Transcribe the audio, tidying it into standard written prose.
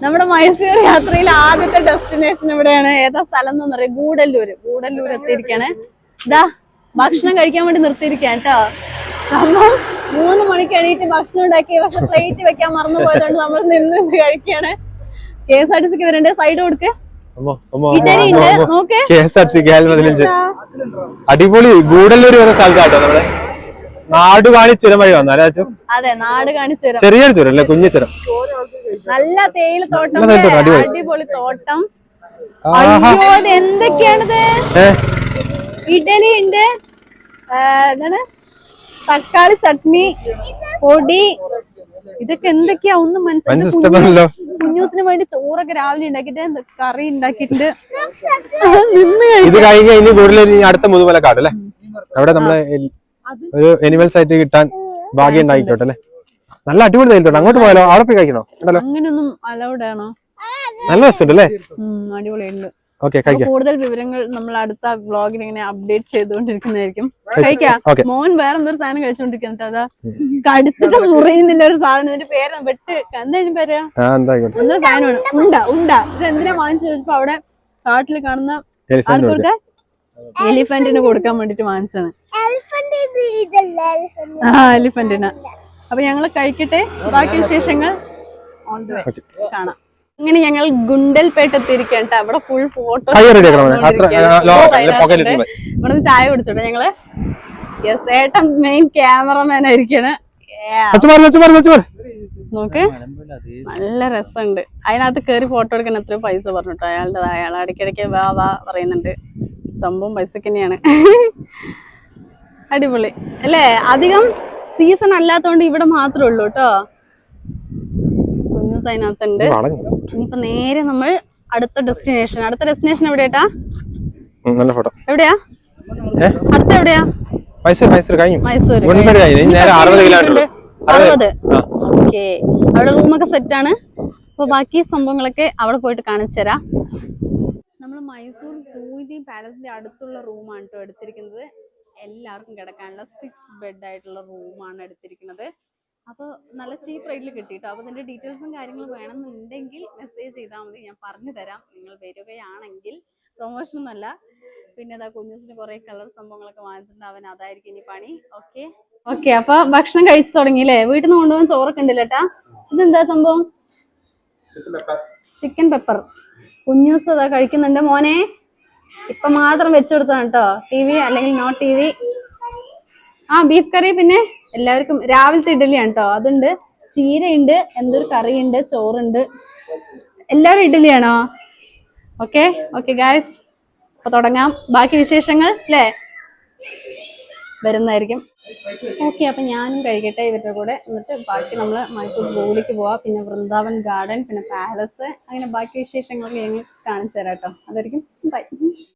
നമ്മുടെ മൈസൂർ യാത്രയിൽ ആദ്യത്തെ ഡെസ്റ്റിനേഷൻ ഇവിടെയാണ്. ഏതാ സ്ഥലം എന്ന് പറയാം? ഗൂഡല്ലൂര്. ഗൂഡല്ലൂർ എത്തിയിരിക്കാണ്. ഇതാ ഭക്ഷണം കഴിക്കാൻ വേണ്ടി നിർത്തിയിരിക്കാണ് കേട്ടോ. നമ്മൾ 3 മണിക്ക് എണീറ്റ് ഭക്ഷണം ഉണ്ടാക്കി, പക്ഷെ പ്ലേറ്റ് വെക്കാൻ മറന്നു പോയതുകൊണ്ട് നമ്മൾ നിന്ന് കഴിക്കാണ്. KSRTC വരണ്ടേ? സൈഡ് കൊടുക്ക്. അടിപൊളി. ഗൂഡല്ലൂർ വന്ന സ്ഥലത്താട്ടോ നമ്മള് നാടുകാണി ചുരം വഴി വന്നു. അതെ, നാടുകാണി ചുരം. ചെറിയൊരു ചുരം അല്ലേ, കുഞ്ഞു ചുരം. നല്ല തേയില തോട്ടം, അടിപൊളി തോട്ടം. അയ്യോ, എന്തൊക്കെയാണിത്? ഇഡലി ഉണ്ട്, എന്താണ് തക്കാളി ചട്നി, പൊടി, ഇതൊക്കെ എന്തൊക്കെയാ ഒന്നും മനസ്സിലായില്ല. കുഞ്ഞൂസിന് വേണ്ടി ചോറൊക്കെ രാവിലെ ഉണ്ടാക്കിട്ട് കറി ഉണ്ടാക്കിട്ടുണ്ട്. ഇത് കഴിഞ്ഞ ഇനി കൂടുതൽ അടുത്ത മുതുമലക്കാട് അല്ലേ, അവിടെ നമ്മളെ ഒരു എനിമൽസ് ആയിട്ട് കിട്ടാൻ ഭാഗ്യം ഉണ്ടായിക്കോട്ടെ അല്ലേ. നല്ല അടിപൊളി തേയിലത്തോട്ട്. അങ്ങോട്ട് പോയാലോ? അവിടെ പോയി കഴിക്കണോ? അങ്ങനെയൊന്നും അലൗഡ് ആണോ? നല്ല രസമുണ്ട് അല്ലേ? അടിപൊളിയുണ്ട്. കൂടുതൽ വിവരങ്ങൾ നമ്മൾ അടുത്ത വ്ളോഗിൽ ഇങ്ങനെ അപ്ഡേറ്റ് ചെയ്തുകൊണ്ടിരിക്കുന്നതായിരിക്കും. കഴിക്കാം. മോൻ വേറെ എന്തൊരു സാധനം കഴിച്ചോണ്ടിരിക്കുന്നുണ്ട്. അതാ കടിച്ചിട്ട് മുറിയുന്നില്ല ഒരു സാധനം. ഇതിന്റെ പേര് വെട്ട് എന്തായാലും പേര് എന്തോ സാധനമാണ്. ഉണ്ട. ഇത് എന്തിനാ വാങ്ങിച്ചു ചോദിച്ചപ്പോ അവിടെ കാട്ടിൽ കാണുന്ന ആൾക്കാർക്ക് എലിഫന്റിന് കൊടുക്കാൻ വേണ്ടിട്ട് വാങ്ങിച്ചാണ്. എലിഫന്റിന്. അപ്പൊ ഞങ്ങള് കഴിക്കട്ടെ. ബാക്കി വിശേഷങ്ങൾ ഓൺ ദ വേ കാണാം. ഇങ്ങനെ ഞങ്ങൾ ഗുണ്ടൽപേട്ട് എത്തിയിരിക്കാൻ. അവിടെ ഫുൾ ഫോട്ടോ. ഇവിടെ ചായ കുടിച്ചോട്ടെ ഞങ്ങള്. ഏട്ടൻ മെയിൻ ക്യാമറമാൻ ആയിരിക്കാണ്. നോക്ക്, നല്ല രസമുണ്ട്. അതിനകത്ത് കേറി ഫോട്ടോ എടുക്കാൻ എത്രയോ പൈസ പറഞ്ഞിട്ടോ അയാളുടെ. അയാൾ ഇടയ്ക്കിടയ്ക്ക് വാ പറയുന്നുണ്ട്. സംഭവം പൈസക്ക് തന്നെയാണ്. അടിപൊളി അല്ലേ? അധികം സീസൺ അല്ലാത്തോണ്ട് ഇവിടെ മാത്രമേ ഉള്ളൂ കേട്ടോ. കുഞ്ഞു അതിനകത്തുണ്ട്. ഇനിയിപ്പോ നേരെ നമ്മൾ അടുത്ത ഡെസ്റ്റിനേഷൻ എവിടെയാ? എവിടെയാ അടുത്ത? എവിടെയാ? മൈസൂർ. 60. ഓക്കെ, അവിടെ റൂമൊക്കെ സെറ്റ് ആണ്. അപ്പൊ ബാക്കി സംഭവങ്ങളൊക്കെ അവിടെ പോയിട്ട് കാണിച്ചു തരാം. നമ്മൾ മൈസൂർ സൂയിന്റെയും പാലസിന്റെ അടുത്തുള്ള റൂമാണ് കേട്ടോ എടുത്തിരിക്കുന്നത്. എല്ലാവർക്കും കിടക്കാനുള്ള 6 ബെഡ് ആയിട്ടുള്ള റൂമാണ് എടുത്തിരിക്കുന്നത്. അപ്പോൾ നല്ല ചീപ്പ് റേറ്റിൽ കിട്ടിയിട്ടോ. അപ്പോൾ ഇതിൻ്റെ ഡീറ്റെയിൽസും കാര്യങ്ങളും വേണമെന്നുണ്ടെങ്കിൽ മെസ്സേജ് ചെയ്താൽ മതി, ഞാൻ പറഞ്ഞു തരാം. നിങ്ങൾ വരികയാണെങ്കിൽ. പ്രൊമോഷനൊന്നുമല്ല. പിന്നെ അതാ കുഞ്ഞിന് കുറേ കളർ സംഭവങ്ങളൊക്കെ വാങ്ങിച്ചിട്ടുണ്ട്. അവൻ അതായിരിക്കും ഇനി പണി. ഓക്കെ. അപ്പൊ ഭക്ഷണം കഴിച്ചു തുടങ്ങിയില്ലേ? വീട്ടിൽ നിന്ന് കൊണ്ടുപോകാൻ ചോറൊക്കെ ഉണ്ടല്ലോ ഏട്ടാ. ഇതെന്താ സംഭവം? Chicken pepper. കുഞ്ഞൂസ് അതാ കഴിക്കുന്നുണ്ട്. മോനെ ഇപ്പൊ മാത്രം വെച്ചു കൊടുത്താണ് കേട്ടോ. TV അല്ലെങ്കിൽ നോ TV. ബീഫ് കറി. പിന്നെ എല്ലാവർക്കും രാവിലത്തെ ഇഡലിയാണ് കേട്ടോ. അതുണ്ട്, ചീരയുണ്ട്, എന്തൊരു കറിയുണ്ട്, ചോറുണ്ട്. എല്ലാവരും ഇഡലിയാണോ? ഓക്കെ ഗായ്സ്, അപ്പൊ തുടങ്ങാം. ബാക്കി വിശേഷങ്ങൾ അല്ലേ വരുന്നതായിരിക്കും. ഓക്കെ, അപ്പൊ ഞാനും കഴിക്കട്ടെ ഇവരുടെ കൂടെ. എന്നിട്ട് ബാക്കി നമ്മള് മൈസൂർ സൂവിലേക്ക് പോവാം. പിന്നെ വൃന്ദാവൻ ഗാർഡൻ, പിന്നെ പാലസ്, അങ്ങനെ ബാക്കി വിശേഷങ്ങളൊക്കെ ഞങ്ങൾ കാണിച്ചു തരാം കേട്ടോ. അതായിരിക്കും. ബൈ.